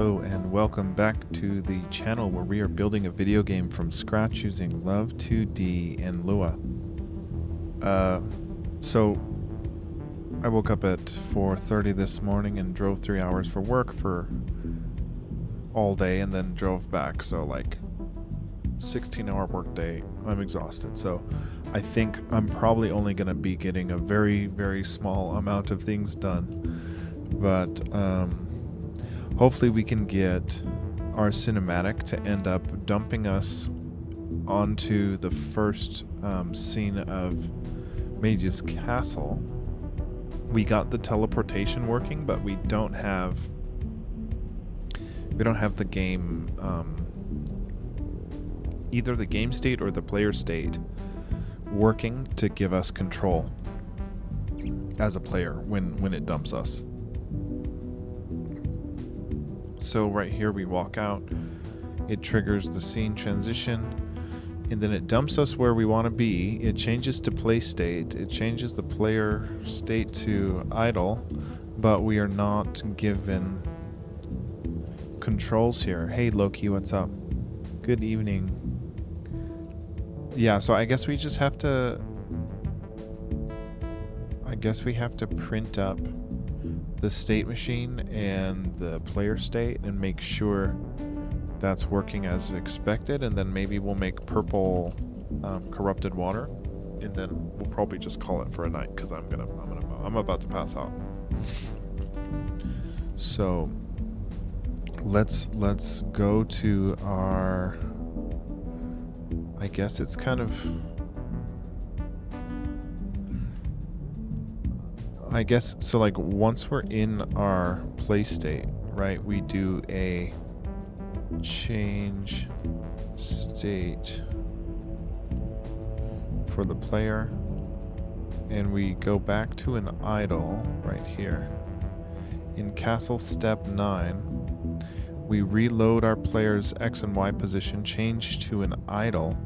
Hello and welcome back to the channel where we are building a video game from scratch using Love2d and Lua. So I woke up at 4:30 this morning and drove 3 hours for work for all day and then drove back. So like 16-hour work day. I'm exhausted. So I think I'm probably only going to be getting a very, very small amount of things done. But hopefully we can get our cinematic to end up dumping us onto the first scene of Mage's Castle. We got the teleportation working, but we don't have the game, either the game state or the player state working to give us control as a player when it dumps us. So right here we walk out, it triggers the scene transition, and then it dumps us where we want to be. It changes to play state, it changes the player state to idle, but we are not given controls here. Hey Loki, what's up? Good evening. Yeah, so I guess we just have to print up the state machine and the player state and make sure that's working as expected, and then maybe we'll make purple corrupted water, and then we'll probably just call it for a night because I'm about to pass out. So let's go to our, I guess it's kind of, I guess, so like once we're in our play state, right, we do a change state for the player, and we go back to an idle right here. In Castle Step 9, we reload our player's X and Y position, change to an idle,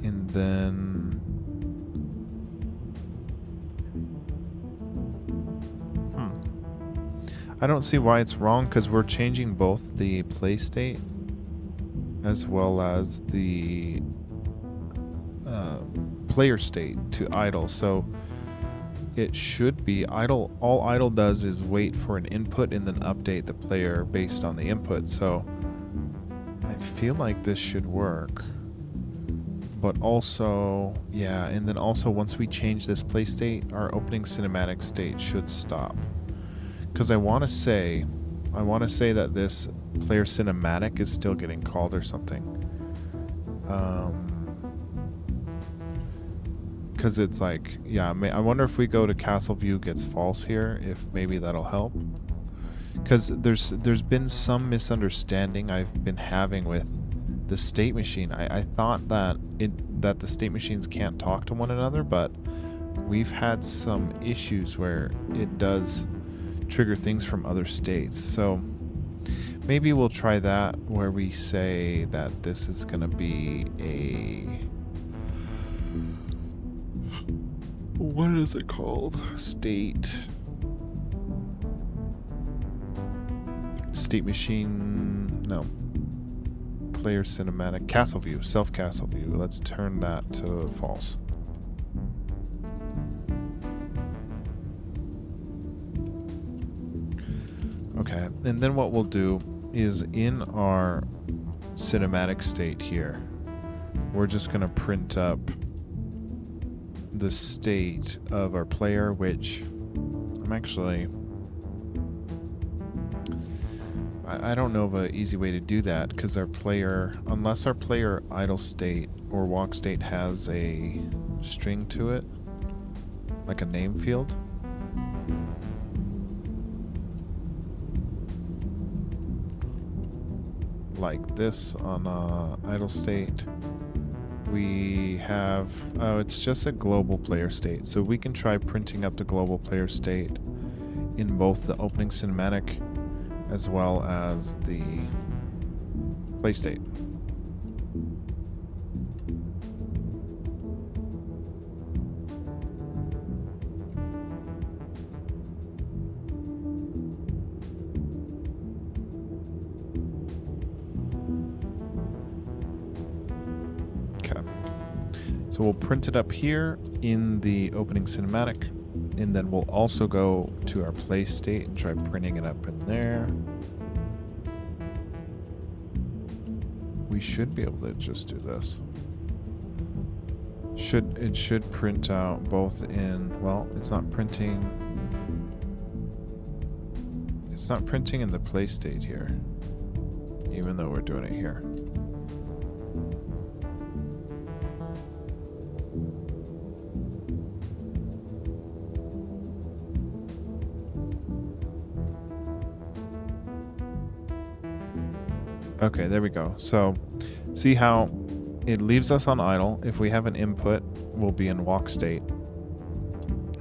and then I don't see why it's wrong, because we're changing both the play state as well as the player state to idle. So it should be idle. All idle does is wait for an input and then update the player based on the input. So I feel like this should work. But also, yeah, and then also once we change this play state, our opening cinematic state should stop. Because I want to say that this player cinematic is still getting called or something. Because it's like, yeah, I wonder if we go to Castle View gets false here, if maybe that'll help. Because there's been some misunderstanding I've been having with the state machine. I thought that the state machines can't talk to one another, but we've had some issues where it does trigger things from other states. So maybe we'll try that, where we say that this is going to be a, what is it called? State machine, no, player cinematic, Castle View, self Castle View. Let's turn that to false. Okay, and then what we'll do is in our cinematic state here, we're just going to print up the state of our player, which I don't know of an easy way to do that, because our player, unless our player idle state or walk state has a string to it, like a name field. Like this on idle state, we have, oh, it's just a global player state. So we can try printing up the global player state in both the opening cinematic as well as the play state. So we'll print it up here in the opening cinematic, and then we'll also go to our play state and try printing it up in there. We should be able to just do this. It should print out both in, well, it's not printing in the play state here, even though we're doing it here. Okay, there we go. So see how it leaves us on idle. If we have an input, we'll be in walk state,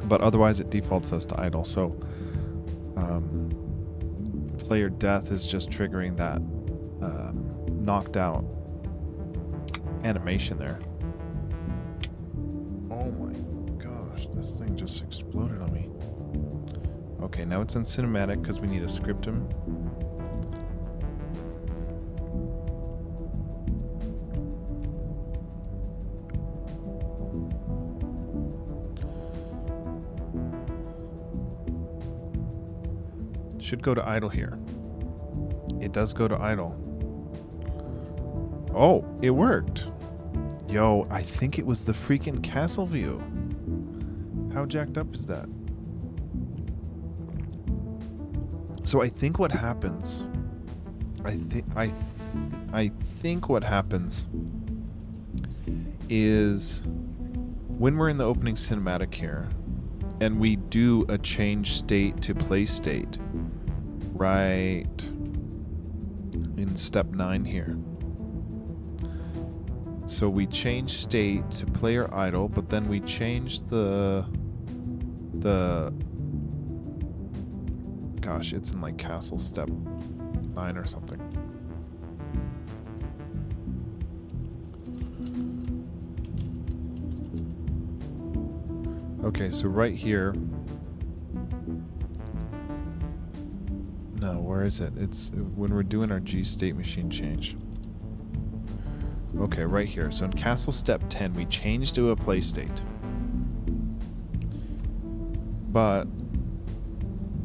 but otherwise it defaults us to idle. So player death is just triggering that knocked out animation there. Oh my gosh, this thing just exploded on me. Okay, now it's in cinematic because we need to script him. Should go to idle here. It does go to idle. Oh, it worked. Yo, I think it was the freaking castle view. How jacked up is that? So I think what happens, I think what happens is when we're in the opening cinematic here and we do a change state to play state right in step 9 here. So we change state to player idle, but then we change the gosh, it's in like castle step 9 or something. Okay, so right here. No, where is it? It's when we're doing our G state machine change. Okay, right here. So in castle step 10, we change to a play state. But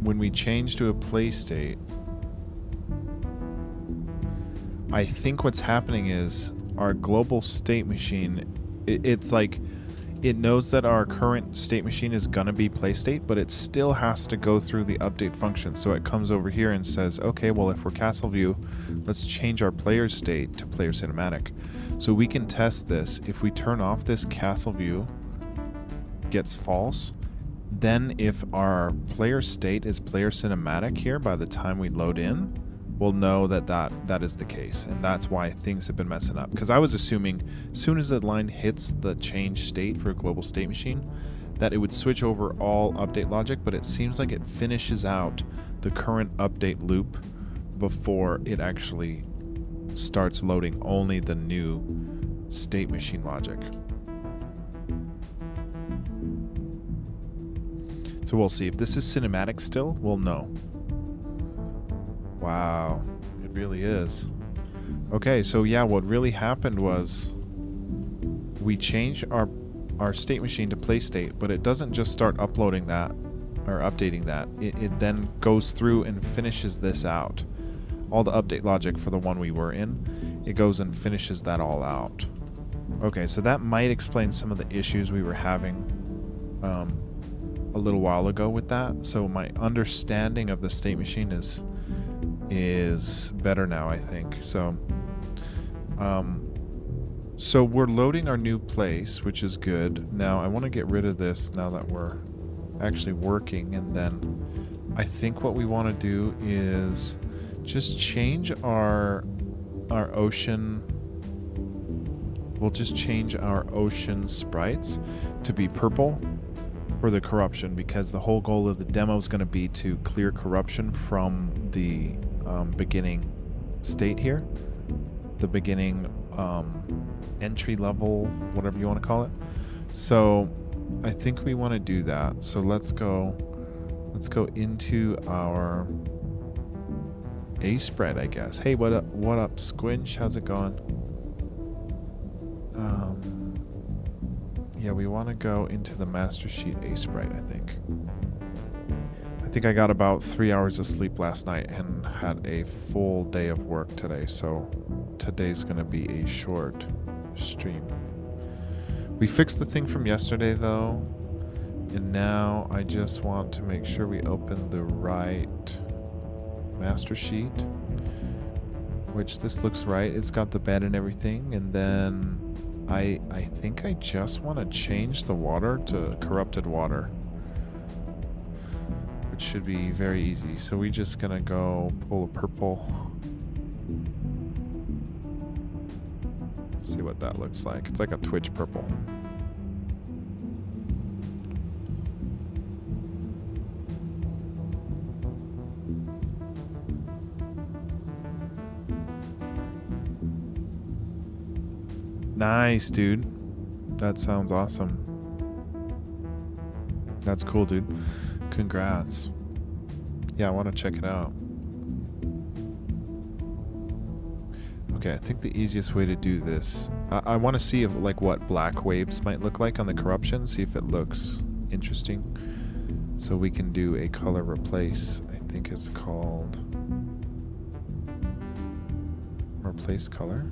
when we change to a play state, I think what's happening is our global state machine, it's like it knows that our current state machine is gonna be play state, but it still has to go through the update function. So it comes over here and says, okay, well, if we're castle view, let's change our player state to player cinematic. So we can test this. If we turn off this castle view, gets false, then if our player state is player cinematic here, by the time we load in, we'll know that is the case. And that's why things have been messing up. Because I was assuming as soon as the line hits the change state for a global state machine, that it would switch over all update logic, but it seems like it finishes out the current update loop before it actually starts loading only the new state machine logic. So we'll see. If this is cinematic still, we'll know. Wow, it really is. Okay, so yeah, what really happened was we changed our state machine to play state, but it doesn't just start uploading that or updating that. It then goes through and finishes this out. All the update logic for the one we were in, it goes and finishes that all out. Okay, so that might explain some of the issues we were having a little while ago with that. So my understanding of the state machine is better now, I think. So so we're loading our new place, which is good. Now I want to get rid of this now that we're actually working, and then I think what we want to do is just change our ocean. We'll just change our ocean sprites to be purple for the corruption, because the whole goal of the demo is going to be to clear corruption from the beginning state here, the beginning entry level, whatever you want to call it. So I think we want to do that. So let's go into our A spread, I guess. Hey, what up, Squinch? How's it going? Yeah, we want to go into the Master Sheet A-Sprite, I think. I think I got about 3 hours of sleep last night and had a full day of work today, so today's going to be a short stream. We fixed the thing from yesterday, though, and now I just want to make sure we open the right Master Sheet, which this looks right. It's got the bed and everything, and then I think I just want to change the water to corrupted water, which should be very easy. So we're just gonna go pull a purple. See what that looks like. It's like a Twitch purple. Nice, dude. That sounds awesome. That's cool, dude. Congrats. Yeah, I want to check it out. Okay, I think the easiest way to do this, I want to see if, like, what black waves might look like on the corruption, see if it looks interesting. So we can do a color replace. I think it's called replace color.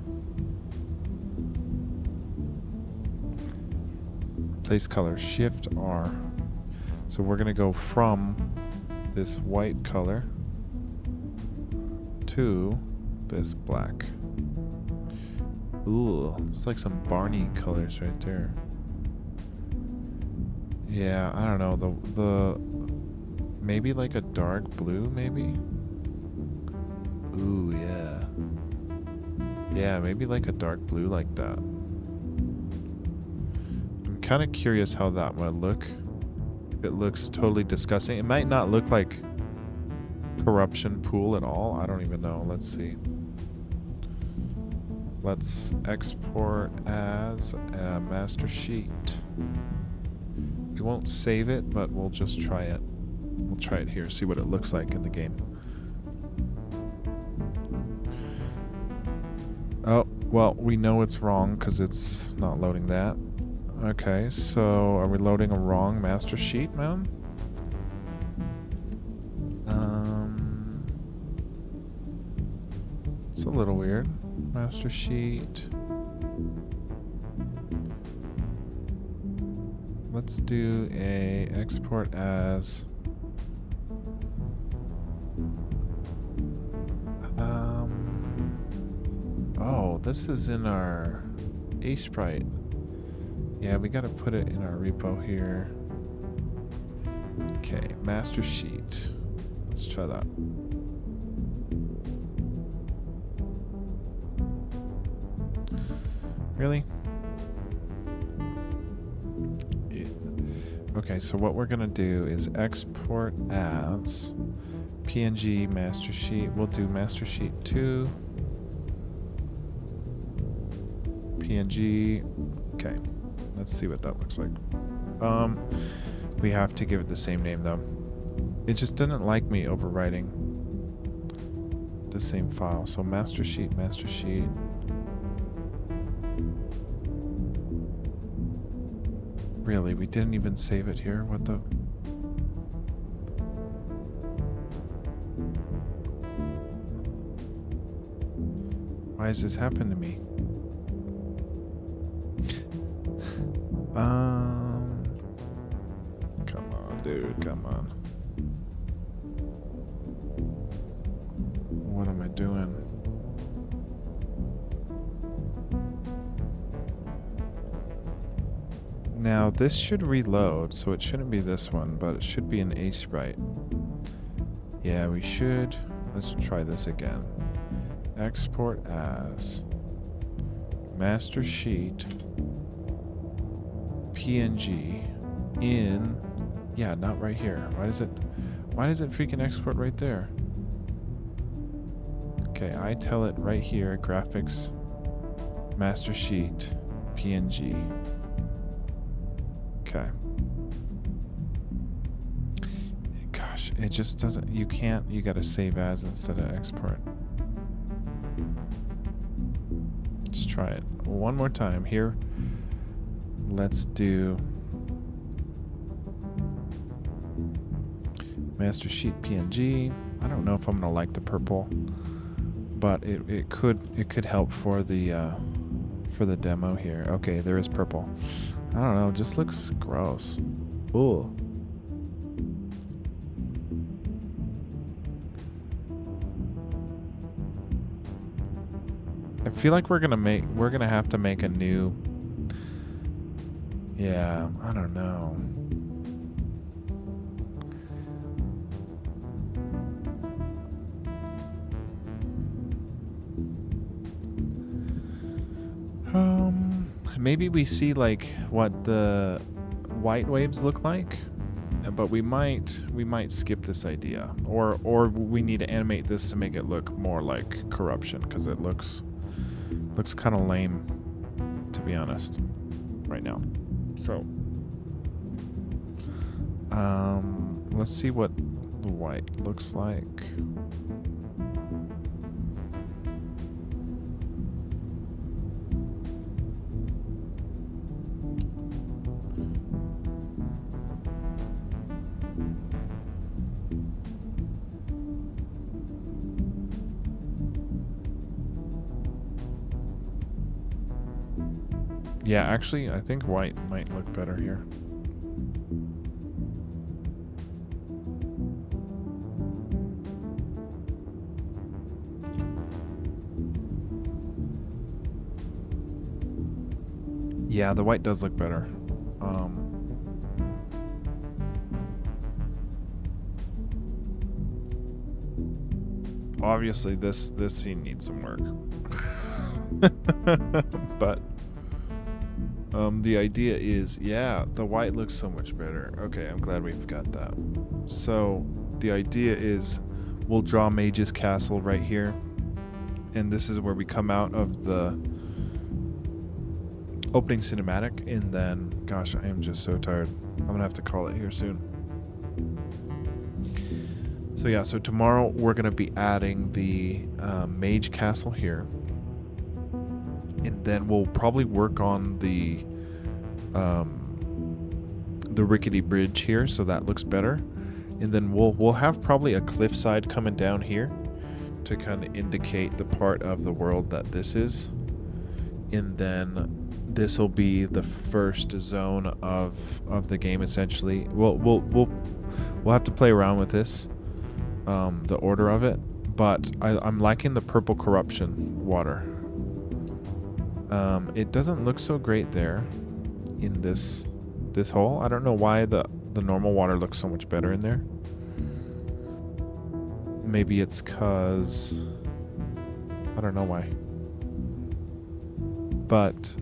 Replace color, Shift R. So we're gonna go from this white color to this black. Ooh, it's like some Barney colors right there. Yeah, I don't know, the maybe like a dark blue, maybe. Ooh, yeah. Yeah, maybe like a dark blue like that. I'm kind of curious how that would look. If it looks totally disgusting. It might not look like corruption pool at all. I don't even know. Let's see. Let's export as a master sheet. We won't save it, but we'll just try it. We'll try it here, see what it looks like in the game. Oh, well, we know it's wrong because it's not loading that. Okay, so are we loading a wrong master sheet, man? It's a little weird. Master sheet. Let's do a export as oh, this is in our A-Sprite. Yeah, we gotta put it in our repo here. Okay, master sheet. Let's try that. Really? Yeah. Okay, so what we're gonna do is export as PNG master sheet. We'll do master sheet 2. PNG. Okay, let's see what that looks like. We have to give it the same name though. It just didn't like me overwriting the same file. So master sheet, master sheet. Really, we didn't even save it here? What the? Why has this happened to me? Come on, dude, come on. What am I doing? Now, this should reload, so it shouldn't be this one, but it should be an A-Sprite. Yeah, we should. Let's try this again. Export as master sheet PNG in, yeah, not right here. Why does it freaking export right there? Okay, I tell it right here, graphics, master sheet, PNG. Okay. Gosh, it just doesn't, you gotta save as instead of export. Just try it one more time here. let's do master sheet PNG. I don't know if I'm gonna like the purple, but it could help for the demo here. Okay, there is purple. I don't know, it just looks gross. Ooh. I feel like we're gonna have to make a new. Yeah, I don't know. Maybe we see like what the white waves look like, but we might skip this idea, or we need to animate this to make it look more like corruption, because it looks kind of lame, to be honest, right now. So let's see what the white looks like. Yeah, actually, I think white might look better here. Yeah, the white does look better. Obviously, this scene needs some work. But the idea is, yeah, the white looks so much better. Okay, I'm glad we've got that. So the idea is we'll draw Mage's Castle right here, and this is where we come out of the opening cinematic, and then, gosh, I am just so tired. I'm gonna have to call it here soon. So yeah, so tomorrow we're gonna be adding the Mage Castle here, and then we'll probably work on the rickety bridge here, so that looks better, and then we'll have probably a cliffside coming down here to kind of indicate the part of the world that this is, and then this will be the first zone of the game. Essentially, we'll have to play around with this, the order of it, but I'm liking the purple corruption water. It doesn't look so great there in this hole. I don't know why the normal water looks so much better in there. Maybe it's cause I don't know why. But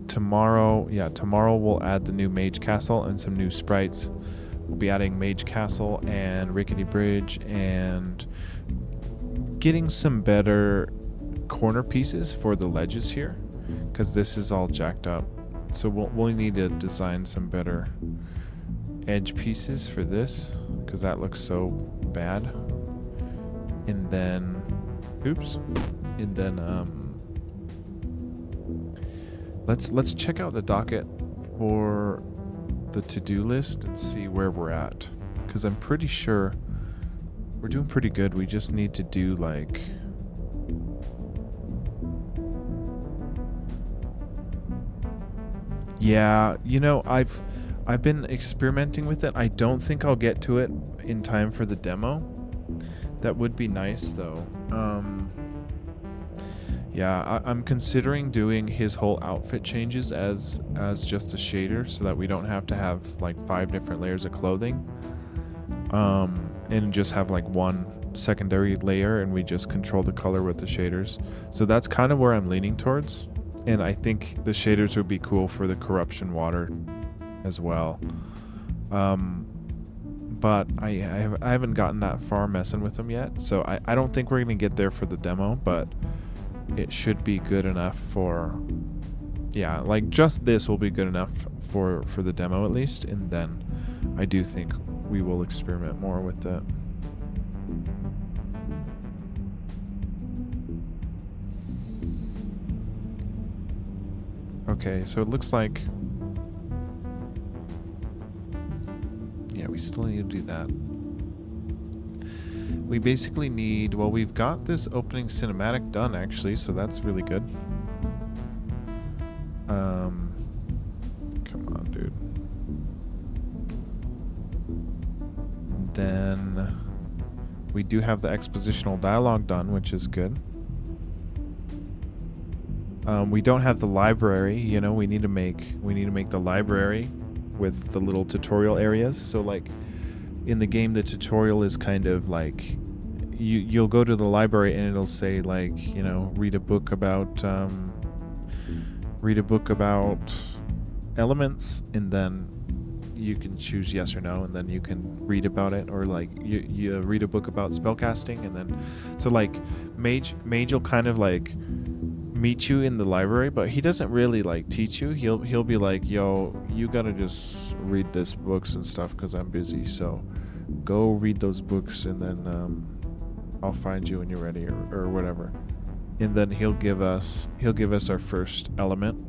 tomorrow we'll add the new Mage Castle and some new sprites. We'll be adding Mage Castle and Rickety Bridge and getting some better corner pieces for the ledges here, because this is all jacked up. So we'll need to design some better edge pieces for this, because that looks so bad. And then, let's check out the docket for the to-do list and see where we're at, because I'm pretty sure we're doing pretty good. We just need to do like I've been experimenting with it. I don't think I'll get to it in time for the demo. That would be nice though. I'm considering doing his whole outfit changes as just a shader, so that we don't have to have like 5 different layers of clothing, and just have like one secondary layer, and we just control the color with the shaders. So that's kind of where I'm leaning towards, and I think the shaders would be cool for the corruption water as well. But I haven't gotten that far messing with them yet, so I don't think we're gonna get there for the demo, but it should be good enough for, like just this will be good enough for the demo at least, and then I do think we will experiment more with that. Okay, so it looks like... Yeah, we still need to do that. We basically need... Well, we've got this opening cinematic done, actually, so that's really good. Come on, dude. Then... We do have the expositional dialogue done, which is good. We don't have the library, you know, we need to make the library with the little tutorial areas. So like in the game, the tutorial is kind of like you'll go to the library and it'll say like, you know, read a book about elements, and then you can choose yes or no, and then you can read about it, or like you read a book about spellcasting, and then so like mage will kind of like meet you in the library, but he doesn't really like teach you. He'll be like, yo, you gotta just read this books and stuff because I'm busy, so go read those books, and then I'll find you when you're ready, or whatever. And then he'll give us our first element.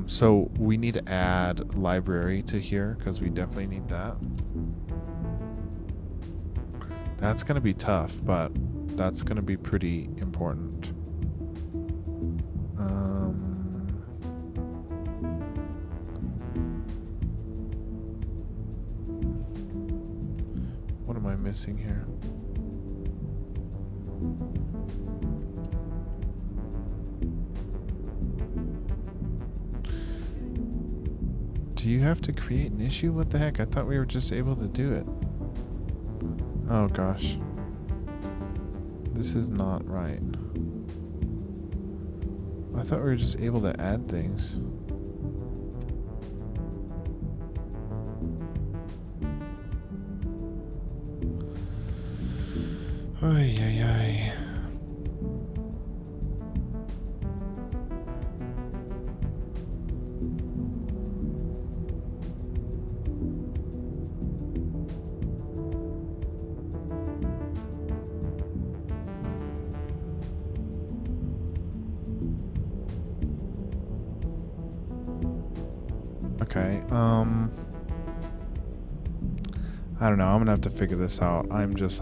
So we need to add library to here because we definitely need that. That's gonna be tough, but that's gonna be pretty important. What am I missing here? Do you have to create an issue? What the heck? I thought we were just able to do it. Oh gosh. This is not right. I thought we were just able to add things. Ay, ay, ay. Okay, I don't know, I'm gonna have to figure this out. I'm just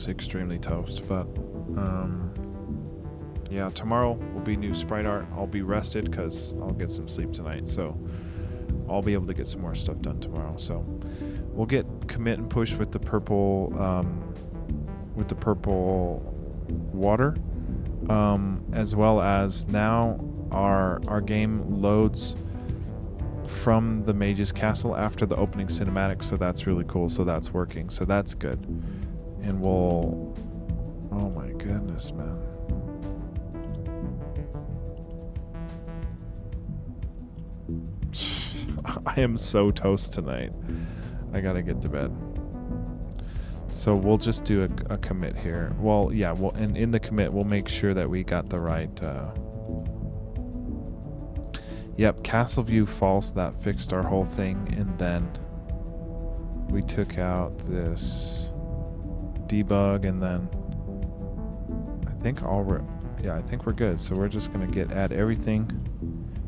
extremely toast, but, yeah, tomorrow will be new sprite art. I'll be rested because I'll get some sleep tonight, so I'll be able to get some more stuff done tomorrow. So we'll get commit and push with the purple, water, as well as now our game loads from the mage's castle after the opening cinematic, so that's really cool. So that's working, so that's good. And we'll... Oh my goodness, man. I am so toast tonight. I gotta get to bed. So we'll just do a commit here. Well, yeah, and in the commit we'll make sure that we got the right... Yep, castle view false, that fixed our whole thing, and then we took out this debug, and then I think I think we're good. So we're just gonna add everything,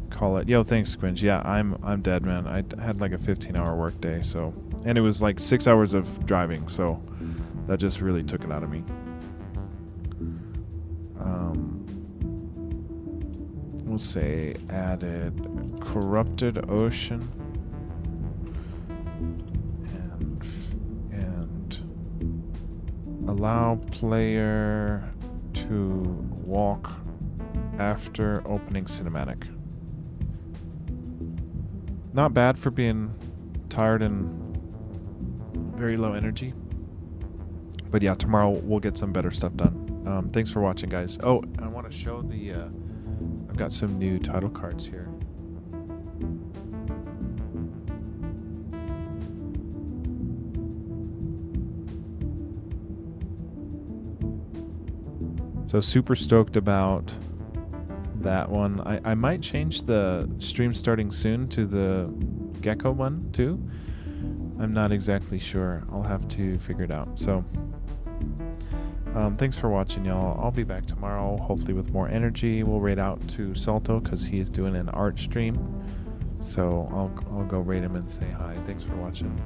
call it. Yo, thanks, Squinch. Yeah, I'm dead, man. I had like a 15-hour work day, so, and it was like 6 hours of driving, so that just really took it out of me. We'll say added corrupted ocean and allow player to walk after opening cinematic. Not bad for being tired and very low energy. But yeah, tomorrow we'll get some better stuff done. Thanks for watching, guys. Oh, I want to show the... I've got some new title cards here. So super stoked about that one. I might change the stream starting soon to the gecko one too. I'm not exactly sure. I'll have to figure it out. So Thanks for watching, y'all. I'll be back tomorrow, hopefully with more energy. We'll raid out to Salto because he is doing an art stream. So I'll go raid him and say hi. Thanks for watching.